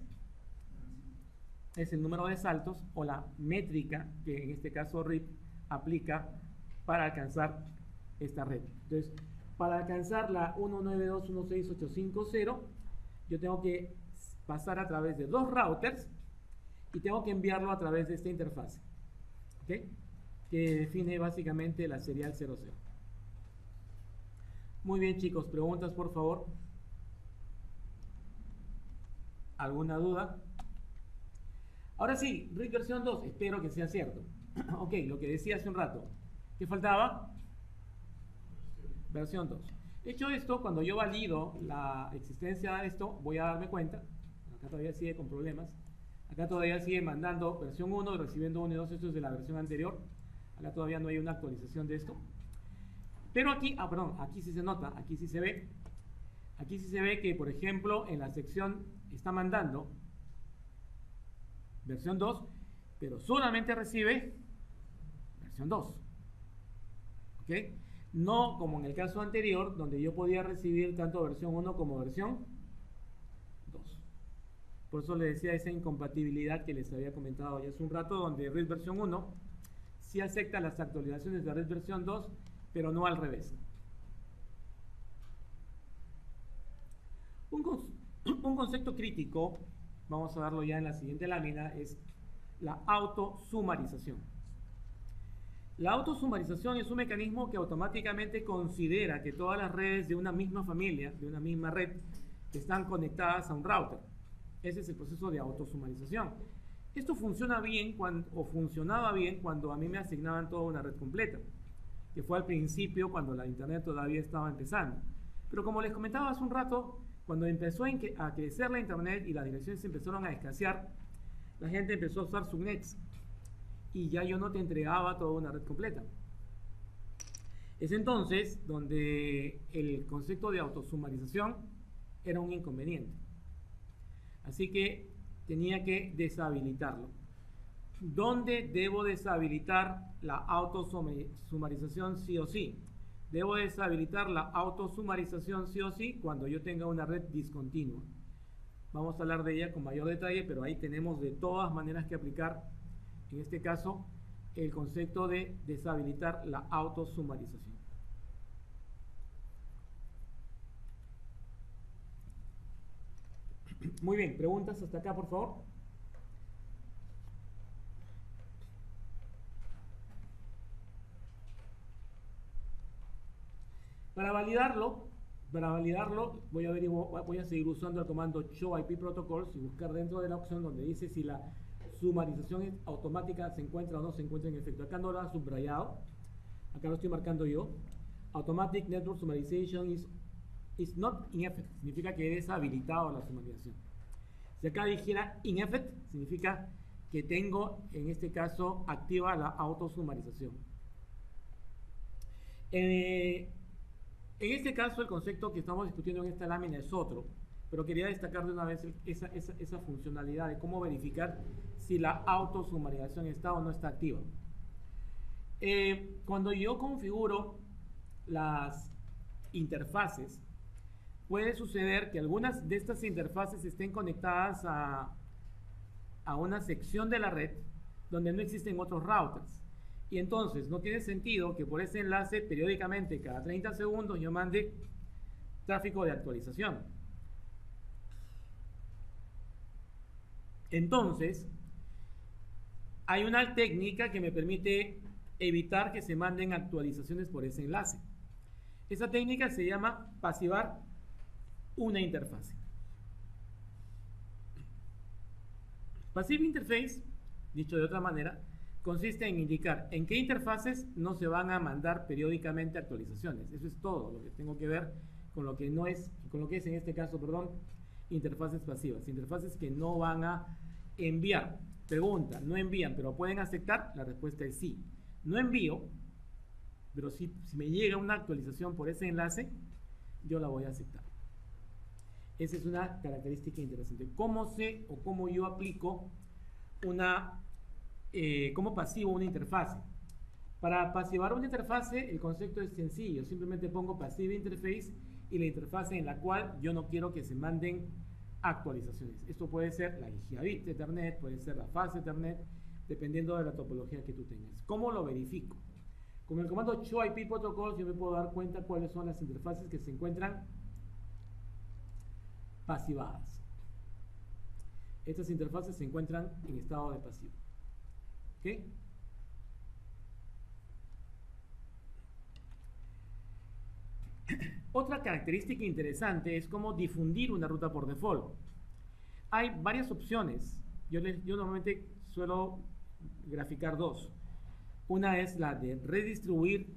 Es el número de saltos o la métrica que en este caso RIP aplica para alcanzar esta red. Entonces, para alcanzar la 192.16850, yo tengo que pasar a través de 2 routers y tengo que enviarlo a través de esta interfaz, ¿ok? Que define básicamente la serial 00. Muy bien, chicos, preguntas por favor. ¿Alguna duda? Ahora sí, RIP versión 2, espero que sea cierto. Ok, lo que decía hace un rato. ¿Qué faltaba? Versión 2. Hecho esto, cuando yo valido la existencia de esto, voy a darme cuenta, acá todavía sigue con problemas, acá todavía sigue mandando versión 1 y recibiendo 1 y 2, esto es de la versión anterior, acá todavía no hay una actualización de esto. Pero aquí, perdón, aquí sí se nota, aquí sí se ve que, por ejemplo, en la sección está mandando versión 2, pero solamente recibe versión 2. ¿Ok? No como en el caso anterior, donde yo podía recibir tanto versión 1 como versión 2. Por eso les decía esa incompatibilidad que les había comentado ya hace un rato, donde RIP versión 1 sí acepta las actualizaciones de RIP versión 2, pero no al revés. Un concepto crítico vamos a verlo ya en la siguiente lámina, es la autosumarización. La autosumarización es un mecanismo que automáticamente considera que todas las redes de una misma familia, de una misma red, están conectadas a un router. Ese es el proceso de autosumarización. Esto funciona bien funcionaba bien cuando a mí me asignaban toda una red completa, que fue al principio cuando la internet todavía estaba empezando. Pero como les comentaba hace un rato, cuando empezó a crecer la internet y las direcciones empezaron a escasear, la gente empezó a usar subnets y ya yo no te entregaba toda una red completa. Es entonces donde el concepto de autosumarización era un inconveniente. Así que tenía que deshabilitarlo. ¿Dónde debo deshabilitar la autosumarización sí o sí? Debo deshabilitar la autosumarización sí o sí cuando yo tenga una red discontinua. Vamos a hablar de ella con mayor detalle, pero ahí tenemos de todas maneras que aplicar, en este caso, el concepto de deshabilitar la autosumarización. Muy bien, preguntas hasta acá, por favor. Para validarlo voy a seguir usando el comando show IP protocols y buscar dentro de la opción donde dice si la sumarización automática se encuentra o no se encuentra en efecto. Acá no lo ha subrayado, acá lo estoy marcando yo. Automatic Network Summarization is not in effect, significa que he deshabilitado la sumarización. Si acá dijera in effect, significa que tengo, en este caso, activa la autosumarización. En este caso, el concepto que estamos discutiendo en esta lámina es otro, pero quería destacar de una vez esa funcionalidad de cómo verificar si la autosumarización está o no está activa. Cuando yo configuro las interfaces, puede suceder que algunas de estas interfaces estén conectadas a una sección de la red donde no existen otros routers. Y entonces no tiene sentido que por ese enlace periódicamente, cada 30 segundos, yo mande tráfico de actualización. Entonces, hay una técnica que me permite evitar que se manden actualizaciones por ese enlace. Esa técnica se llama pasivar una interfase. Passive Interface, dicho de otra manera, consiste en indicar en qué interfaces no se van a mandar periódicamente actualizaciones. Eso es todo lo que tengo que ver con lo que no es, con lo que es en este caso, perdón, interfaces pasivas, interfaces que no van a enviar. Pregunta, ¿no envían pero pueden aceptar? La respuesta es sí. No envío, pero si me llega una actualización por ese enlace, yo la voy a aceptar. Esa es una característica interesante. ¿Cómo sé o cómo yo aplico cómo pasivo una interfase? Para pasivar una interfase, el concepto es sencillo. Simplemente pongo passive interface y la interfase en la cual yo no quiero que se manden actualizaciones. Esto puede ser la gigabit Ethernet, puede ser la fast Ethernet, dependiendo de la topología que tú tengas. ¿Cómo lo verifico? Con el comando show IP protocols yo me puedo dar cuenta cuáles son las interfaces que se encuentran pasivadas. Estas interfaces se encuentran en estado de pasivo. ¿Ok? Otra característica interesante es cómo difundir una ruta por default. Hay varias opciones. Yo normalmente suelo graficar dos. Una es la de redistribuir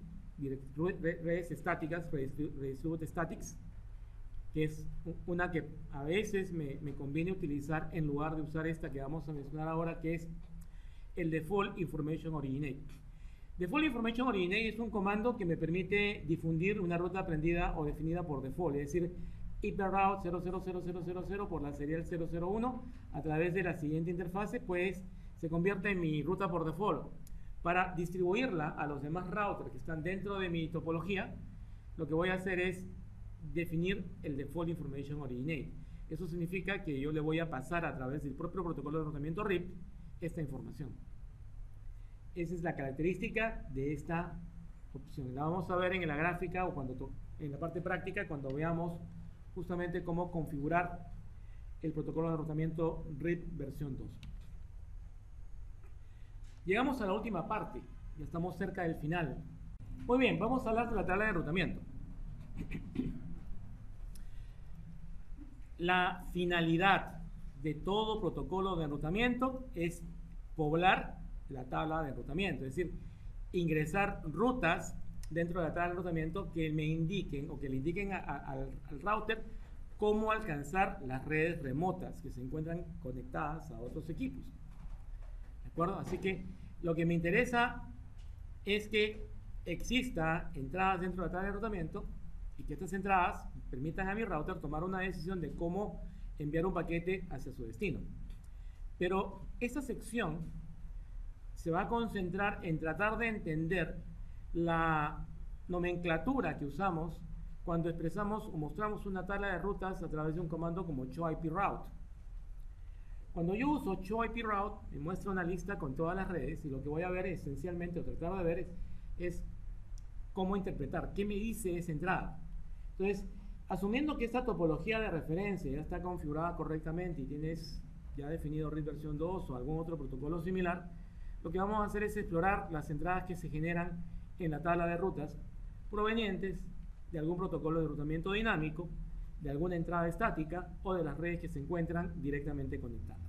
redes estáticas, redistribute statics, que es una que a veces me conviene utilizar en lugar de usar esta que vamos a mencionar ahora, que es el Default Information Originate. Default Information Originate es un comando que me permite difundir una ruta aprendida o definida por default, es decir, hyperroute 000000 por la serial 001 a través de la siguiente interfase, pues se convierte en mi ruta por default. Para distribuirla a los demás routers que están dentro de mi topología, lo que voy a hacer es definir el Default Information Originate. Eso significa que yo le voy a pasar a través del propio protocolo de enrutamiento RIP esta información. Esa es la característica de esta opción. La vamos a ver en la gráfica o en la parte práctica cuando veamos justamente cómo configurar el protocolo de enrutamiento RIP versión 2. Llegamos a la última parte, ya estamos cerca del final. Muy bien, vamos a hablar de la tabla de enrutamiento. La finalidad de todo protocolo de enrutamiento es poblar la tabla de enrutamiento, es decir, ingresar rutas dentro de la tabla de enrutamiento que me indiquen o que le indiquen al router cómo alcanzar las redes remotas que se encuentran conectadas a otros equipos. ¿De acuerdo? Así que lo que me interesa es que exista entradas dentro de la tabla de enrutamiento y que estas entradas permitan a mi router tomar una decisión de cómo enviar un paquete hacia su destino. Pero esta sección se va a concentrar en tratar de entender la nomenclatura que usamos cuando expresamos o mostramos una tabla de rutas a través de un comando como showIPRoute. Cuando yo uso showIPRoute, me muestra una lista con todas las redes y lo que voy a ver esencialmente, o tratar de ver, es cómo interpretar, qué me dice esa entrada. Entonces, asumiendo que esta topología de referencia ya está configurada correctamente y tienes ya definido RIP versión 2 o algún otro protocolo similar, lo que vamos a hacer es explorar las entradas que se generan en la tabla de rutas provenientes de algún protocolo de enrutamiento dinámico, de alguna entrada estática o de las redes que se encuentran directamente conectadas.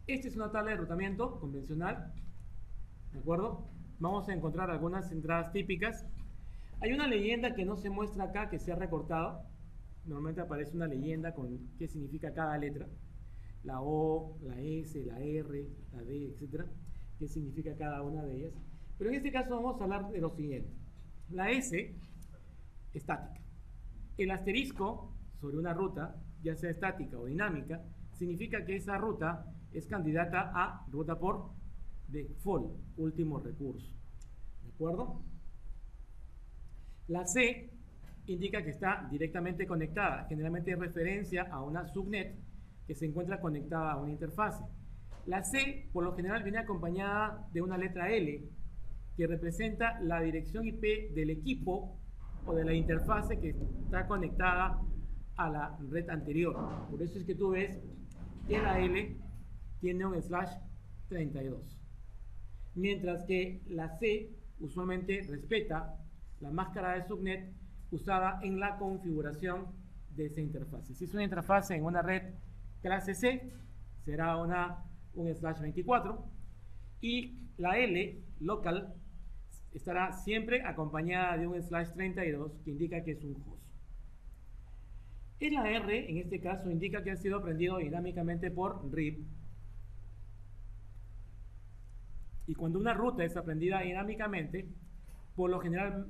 Esta es una tabla de enrutamiento convencional, ¿de acuerdo? Vamos a encontrar algunas entradas típicas. Hay una leyenda que no se muestra acá, que se ha recortado. Normalmente aparece una leyenda con qué significa cada letra. La O, la S, la R, la D, etc. Qué significa cada una de ellas. Pero en este caso vamos a hablar de lo siguiente. La S, estática. El asterisco sobre una ruta, ya sea estática o dinámica, significa que esa ruta es candidata a ruta por default, último recurso. ¿De acuerdo? La C indica que está directamente conectada. Generalmente es referencia a una subnet que se encuentra conectada a una interfase. La C, por lo general, viene acompañada de una letra L, que representa la dirección IP del equipo o de la interfase que está conectada a la red anterior. Por eso es que tú ves que la L tiene un /32. Mientras que la C usualmente respeta la máscara de subnet usada en la configuración de esa interfase. Si es una interfase en una red clase C, será un /24, y la L, local, estará siempre acompañada de un /32 que indica que es un host. Y la R, en este caso, indica que ha sido aprendido dinámicamente por RIP. Y cuando una ruta es aprendida dinámicamente, por lo general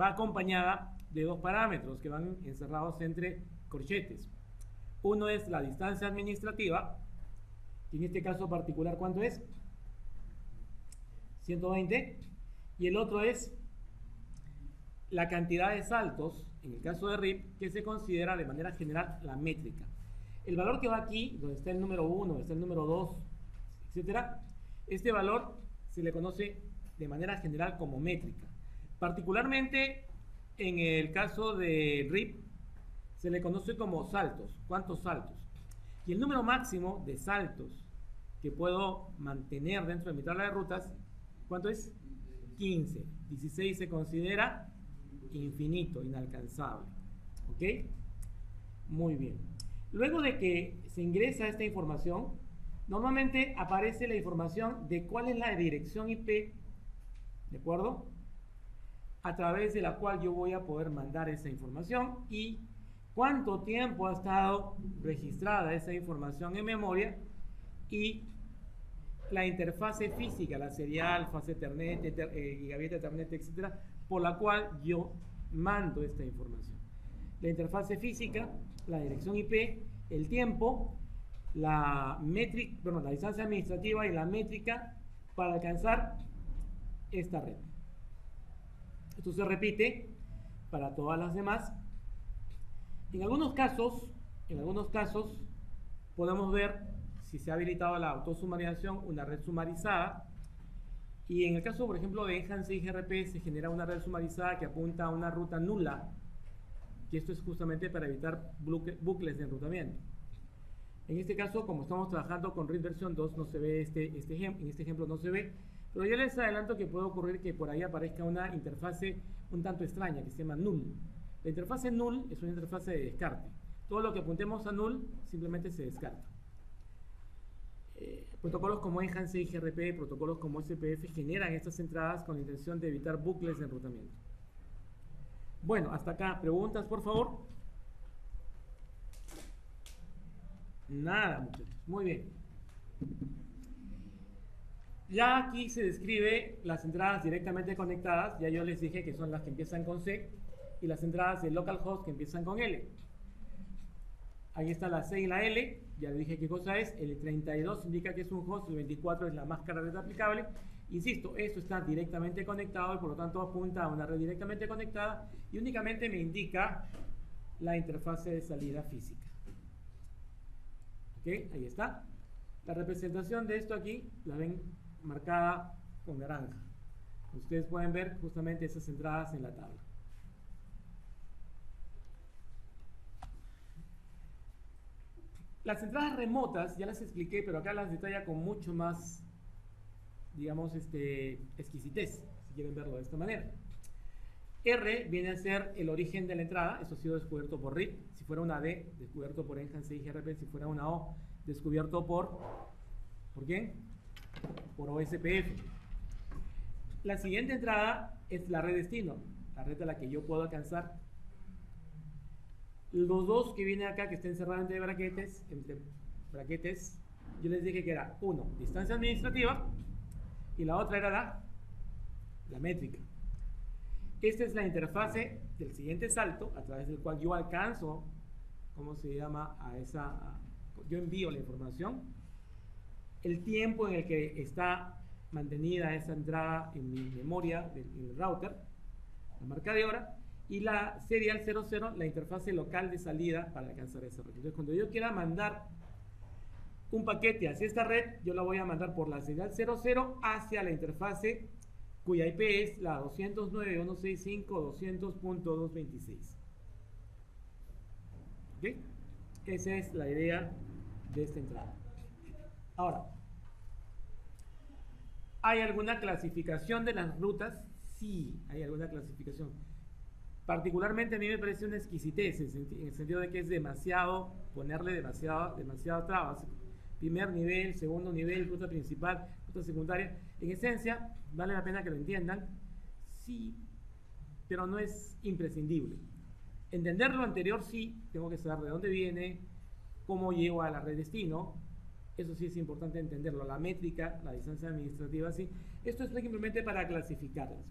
va acompañada de dos parámetros que van encerrados entre corchetes. Uno es la distancia administrativa, y en este caso particular, ¿cuánto es? 120. Y el otro es la cantidad de saltos, en el caso de RIP, que se considera de manera general la métrica. El valor que va aquí, donde está el número 1, donde está el número 2, etcétera, este valor se le conoce de manera general como métrica. Particularmente en el caso de RIP, se le conoce como saltos. ¿Cuántos saltos? Y el número máximo de saltos que puedo mantener dentro de mi tabla de rutas, ¿cuánto es? 15. 16 se considera infinito, inalcanzable. ¿Ok? Muy bien. Luego de que se ingresa esta información, normalmente aparece la información de cuál es la dirección IP, ¿de acuerdo? A través de la cual yo voy a poder mandar esa información y cuánto tiempo ha estado registrada esa información en memoria y la interfase física, la serial, fase Ethernet, gigabit Ethernet, etcétera, por la cual yo mando esta información. La interfase física, la dirección IP, el tiempo, la distancia administrativa y la métrica para alcanzar esta red. Esto se repite para todas las demás. En algunos casos podemos ver si se ha habilitado la autosumarización, una red sumarizada. Y en el caso, por ejemplo, de Enhanced IGRP se genera una red sumarizada que apunta a una ruta nula, Y esto es justamente para evitar bucles de enrutamiento. En este caso, como estamos trabajando con RID versión 2, no se ve en este ejemplo no se ve, pero yo les adelanto que puede ocurrir que por ahí aparezca una interfase un tanto extraña que se llama null. La interfase null es una interfase de descarte. Todo lo que apuntemos a null simplemente se descarta. Protocolos como Enhanced IGRP, protocolos como SPF generan estas entradas con la intención de evitar bucles de enrutamiento. Bueno, hasta acá. ¿Preguntas, por favor? Nada, muchachos. Muy bien. Ya aquí se describe las entradas directamente conectadas. Ya yo les dije que son las que empiezan con C y las entradas de localhost que empiezan con L. Ahí está la C y la L. Ya le dije qué cosa es. El 32 indica que es un host, el 24 es la máscara red aplicable. Insisto, esto está directamente conectado y por lo tanto apunta a una red directamente conectada y únicamente me indica la interfase de salida física. ¿Ok? Ahí está. La representación de esto aquí la ven marcada con naranja. Ustedes pueden ver justamente esas entradas en la tabla. Las entradas remotas ya las expliqué, pero acá las detalla con mucho más, digamos, exquisitez, si quieren verlo de esta manera. R viene a ser el origen de la entrada. Eso ha sido descubierto por RIP. Si fuera una D, descubierto por Enhanced IGRP. Si fuera una O, descubierto ¿por quién? Por OSPF. La siguiente entrada es la red destino, la red a la que yo puedo alcanzar. Los dos que vienen acá, que estén cerrados entre braquetes, yo les dije que era uno, distancia administrativa, y la otra era la métrica. Esta es la interfase del siguiente salto, a través del cual yo alcanzo, ¿cómo se llama? Yo envío la información, el tiempo en el que está mantenida esa entrada en mi memoria del router, la marca de hora, y la serial 00, la interfase local de salida para alcanzar esa red. Entonces, cuando yo quiera mandar un paquete hacia esta red, yo la voy a mandar por la serial 00 hacia la interfase cuya IP es la 209.165.200.226. ¿Ok? Esa es la idea de esta entrada. Ahora, ¿hay alguna clasificación de las rutas? Sí, hay alguna clasificación. Particularmente a mí me parece una exquisitez en el sentido de que es demasiado, ponerle demasiado trabas. Primer nivel, segundo nivel, ruta principal, ruta secundaria. En esencia, vale la pena que lo entiendan, sí, pero no es imprescindible. Entender lo anterior sí, tengo que saber de dónde viene, cómo llego a la red destino. Eso sí es importante entenderlo. La métrica, la distancia administrativa, sí. Esto es simplemente para clasificarlas.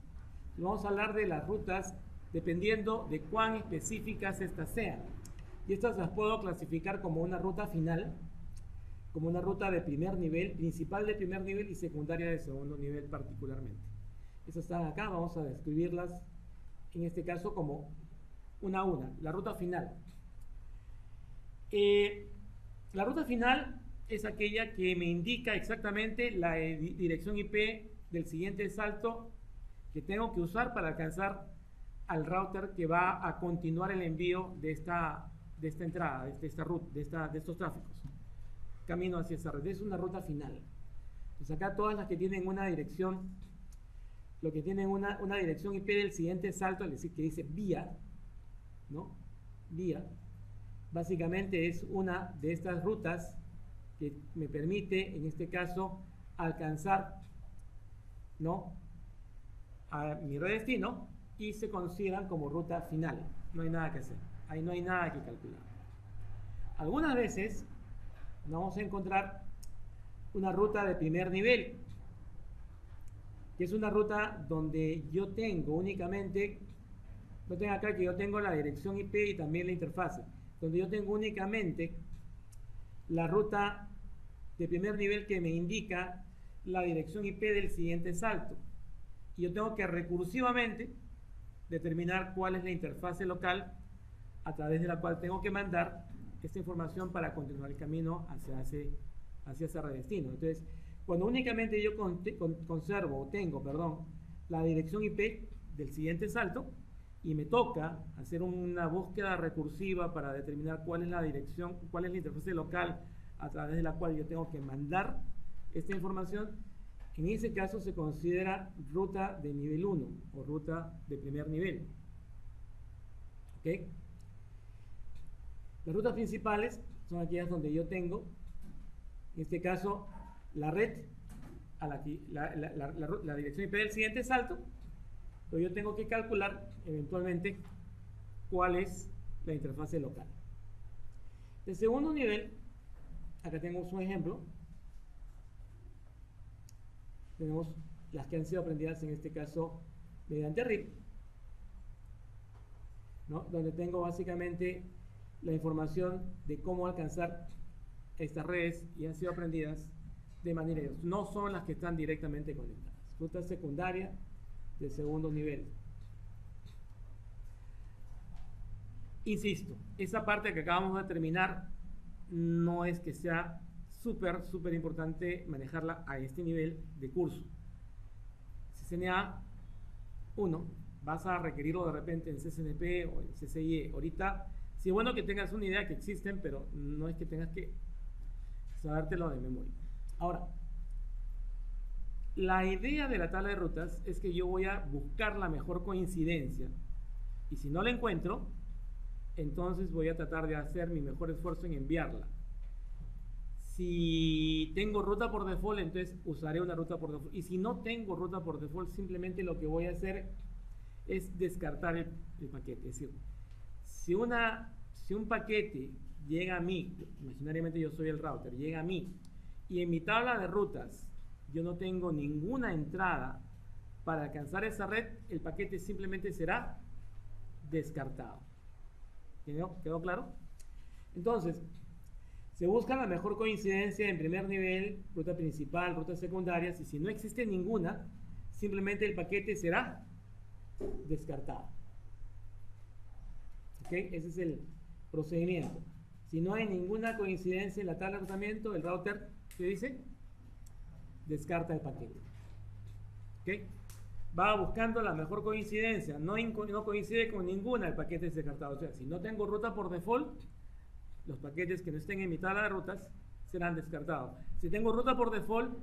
Vamos a hablar de las rutas dependiendo de cuán específicas estas sean. Y estas las puedo clasificar como una ruta final, como una ruta de primer nivel, principal de primer nivel y secundaria de segundo nivel particularmente. Estas están acá, vamos a describirlas en este caso como una a una. La ruta final. La ruta final es aquella que me indica exactamente la dirección IP del siguiente salto que tengo que usar para alcanzar al router que va a continuar el envío de esta entrada, de esta ruta, de estos tráficos. Camino hacia esa red. Es una ruta final. Entonces acá todas las que tienen una dirección, lo que tienen una dirección IP del siguiente salto, es decir, que dice vía, ¿no? Vía, básicamente es una de estas rutas que me permite, en este caso, alcanzar, ¿no?, a mi red destino y se consideran como ruta final. No hay nada que hacer. Ahí no hay nada que calcular. Algunas veces vamos a encontrar una ruta de primer nivel, que es una ruta donde yo tengo únicamente, no tengo acá que yo tengo la dirección IP y también la interfase, donde yo tengo únicamente la ruta de primer nivel que me indica la dirección IP del siguiente salto. Y yo tengo que recursivamente determinar cuál es la interfase local a través de la cual tengo que mandar esta información para continuar el camino hacia ese redestino. Entonces, cuando únicamente yo conservo o tengo, perdón, la dirección IP del siguiente salto, y me toca hacer una búsqueda recursiva para determinar cuál es la dirección, cuál es la interfase local a través de la cual yo tengo que mandar esta información, en ese caso se considera ruta de nivel 1 o ruta de primer nivel. ¿Ok? Las rutas principales son aquellas donde yo tengo, en este caso, la red, a la dirección IP del siguiente salto, pero yo tengo que calcular eventualmente cuál es la interfase local. El segundo nivel, acá tenemos un ejemplo, tenemos las que han sido aprendidas en este caso mediante RIP, ¿no? Donde tengo básicamente la información de cómo alcanzar estas redes y han sido aprendidas de manera, no son las que están directamente conectadas. Ruta secundaria de segundo nivel. Insisto, esa parte que acabamos de terminar no es que sea súper importante manejarla a este nivel de curso. CCNA 1 vas a requerirlo de repente en CCNP o en CCIE. Ahorita, sí es bueno que tengas una idea que existen, pero no es que tengas que sabértelo de memoria. Ahora, la idea de la tabla de rutas es que yo voy a buscar la mejor coincidencia y si no la encuentro, entonces voy a tratar de hacer mi mejor esfuerzo en enviarla. Si tengo ruta por default, entonces usaré una ruta por default. Y si no tengo ruta por default, simplemente lo que voy a hacer es descartar el paquete. Es decir, si un paquete llega a mí, imaginariamente yo soy el router, llega a mí, y en mi tabla de rutas yo no tengo ninguna entrada para alcanzar esa red, el paquete simplemente será descartado. ¿Quedó claro? Entonces, se busca la mejor coincidencia en primer nivel, ruta principal, rutas secundarias, y si no existe ninguna, simplemente el paquete será descartado. ¿Ok? Ese es el procedimiento. Si no hay ninguna coincidencia en la tabla de rotamiento, el router, ¿qué dice? Descarta el paquete. ¿Ok? Va buscando la mejor coincidencia. No coincide con ninguna, el paquete es descartado. O sea, si no tengo ruta por default, los paquetes que no estén en mi tabla de rutas serán descartados. Si tengo ruta por default,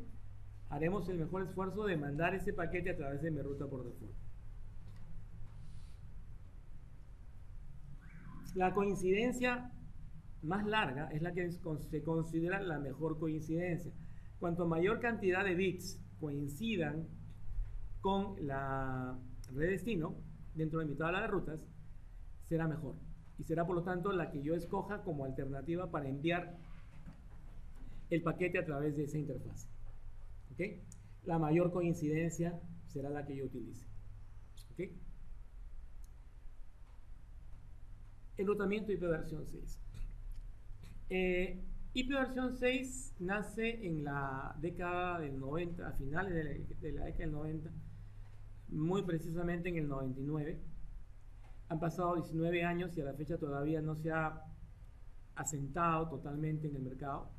haremos el mejor esfuerzo de mandar ese paquete a través de mi ruta por default. La coincidencia más larga es la que se considera la mejor coincidencia. Cuanto mayor cantidad de bits coincidan con la red destino dentro de mi tabla de rutas, será mejor. Y será por lo tanto la que yo escoja como alternativa para enviar el paquete a través de esa interfaz. ¿Okay? La mayor coincidencia será la que yo utilice. ¿Okay? Enrutamiento IP versión 6. IP versión 6 nace en la década del 90, a finales de la década del 90, muy precisamente en el 99. Han pasado 19 años y a la fecha todavía no se ha asentado totalmente en el mercado.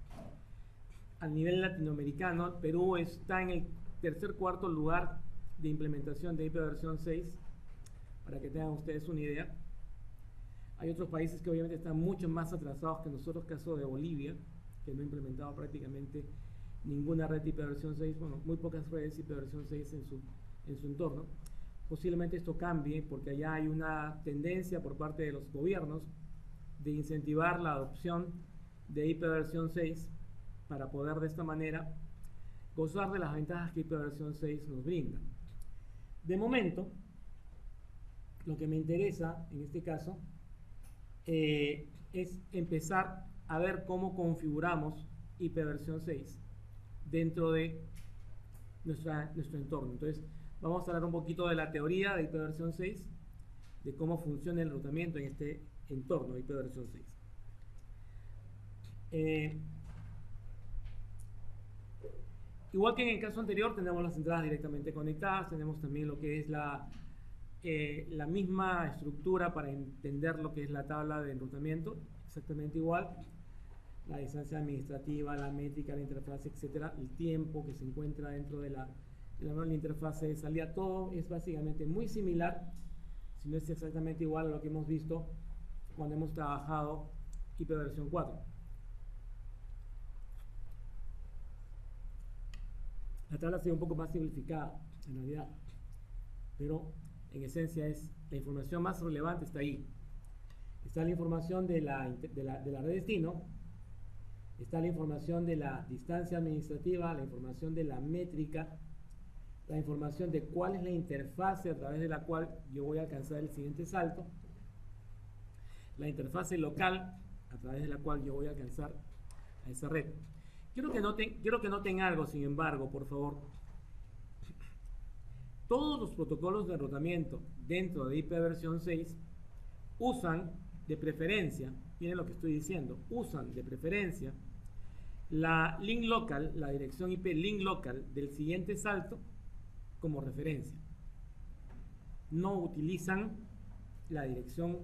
A nivel latinoamericano, Perú está en el cuarto lugar de implementación de IP versión 6, para que tengan ustedes una idea. Hay otros países que obviamente están mucho más atrasados que nosotros, caso de Bolivia, que no ha implementado prácticamente ninguna red IP versión 6, bueno, muy pocas redes IP versión 6 en su entorno. Posiblemente esto cambie porque allá hay una tendencia por parte de los gobiernos de incentivar la adopción de IP versión 6 para poder de esta manera gozar de las ventajas que IP versión 6 nos brinda. De momento, lo que me interesa en este caso es empezar a ver cómo configuramos IP versión 6 dentro de nuestro entorno. Entonces, vamos a hablar un poquito de la teoría de IP versión 6, de cómo funciona el enrutamiento en este entorno de IP versión 6. Igual que en el caso anterior, tenemos las entradas directamente conectadas, tenemos también lo que es la misma estructura para entender lo que es la tabla de enrutamiento, exactamente igual. La distancia administrativa, la métrica, la interfaz, etcétera, el tiempo que se encuentra dentro de la interfaz de salida, todo es básicamente muy similar, sino es exactamente igual a lo que hemos visto cuando hemos trabajado IP versión 4. La tabla ha sido un poco más simplificada, en realidad, pero en esencia es la información más relevante está ahí. Está la información de la red destino, está la información de la distancia administrativa, la información de la métrica, la información de cuál es la interfase a través de la cual yo voy a alcanzar el siguiente salto, la interfase local a través de la cual yo voy a alcanzar a esa red. Quiero que noten algo, sin embargo, por favor. Todos los protocolos de enrutamiento dentro de IP versión 6 usan de preferencia, miren lo que estoy diciendo, usan de preferencia la link local, la dirección IP link local del siguiente salto como referencia. No utilizan la dirección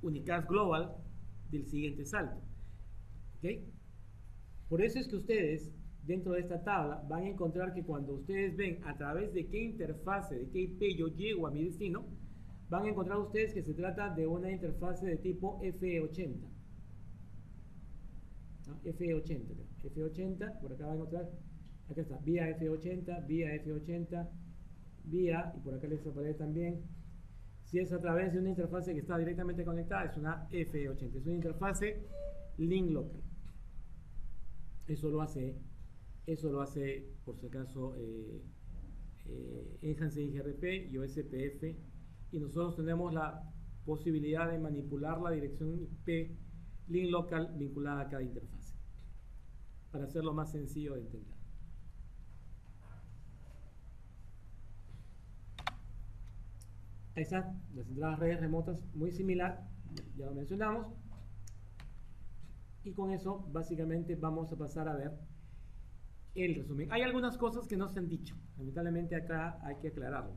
unicast global del siguiente salto. ¿Ok? Por eso es que ustedes, dentro de esta tabla, van a encontrar que cuando ustedes ven a través de qué interfase, de qué IP yo llego a mi destino, van a encontrar ustedes que se trata de una interfase de tipo FE80. ¿No? FE80, por acá van a encontrar, acá está, vía FE80, vía FE80, vía, y por acá les aparece también, si es a través de una interfase que está directamente conectada, es una FE80, es una interfase link local. Eso lo hace, por si acaso, Enhanced IGRP y OSPF, y nosotros tenemos la posibilidad de manipular la dirección IP link local vinculada a cada interfase, para hacerlo más sencillo de entender. Ahí están las entradas redes remotas, muy similar, ya lo mencionamos. Y con eso, básicamente, vamos a pasar a ver el resumen. Hay algunas cosas que no se han dicho. Lamentablemente acá hay que aclararlo.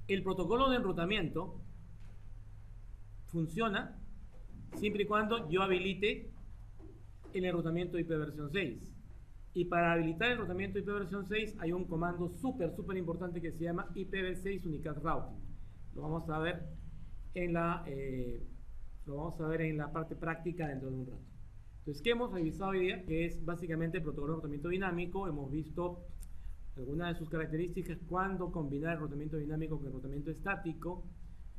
El protocolo de enrutamiento funciona siempre y cuando yo habilite el enrutamiento IP versión 6. Y para habilitar el enrutamiento IP versión 6 hay un comando súper importante que se llama IPv6 Unicast Routing. Lo vamos a ver en la parte práctica dentro de un rato. Entonces, ¿qué hemos revisado hoy día? Que es básicamente el protocolo de enrutamiento dinámico. Hemos visto algunas de sus características, cuándo combinar el enrutamiento dinámico con el enrutamiento estático,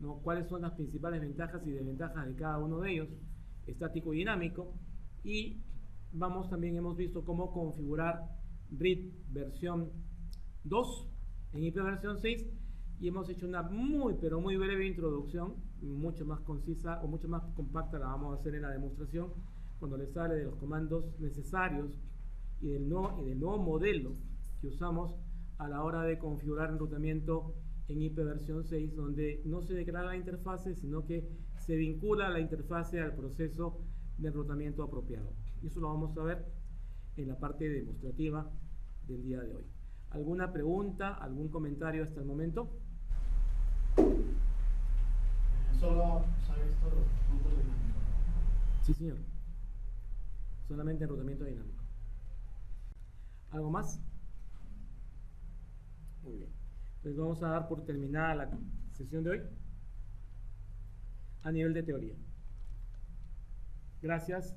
¿no? Cuáles son las principales ventajas y desventajas de cada uno de ellos, estático y dinámico. Y también hemos visto cómo configurar RIP versión 2 en IP versión 6, y hemos hecho una muy breve introducción, mucho más concisa o mucho más compacta, la vamos a hacer en la demostración, cuando les sale de los comandos necesarios y del nuevo modelo que usamos a la hora de configurar enrutamiento en IP versión 6, donde no se declara la interfase, sino que se vincula la interfase al proceso de enrutamiento apropiado. Y eso lo vamos a ver en la parte demostrativa del día de hoy. ¿Alguna pregunta, algún comentario hasta el momento? Solo se ha visto los puntos dinámicos. Sí, señor. Solamente enrutamiento dinámico. ¿Algo más? Muy bien. Entonces vamos a dar por terminada la sesión de hoy a nivel de teoría. Gracias.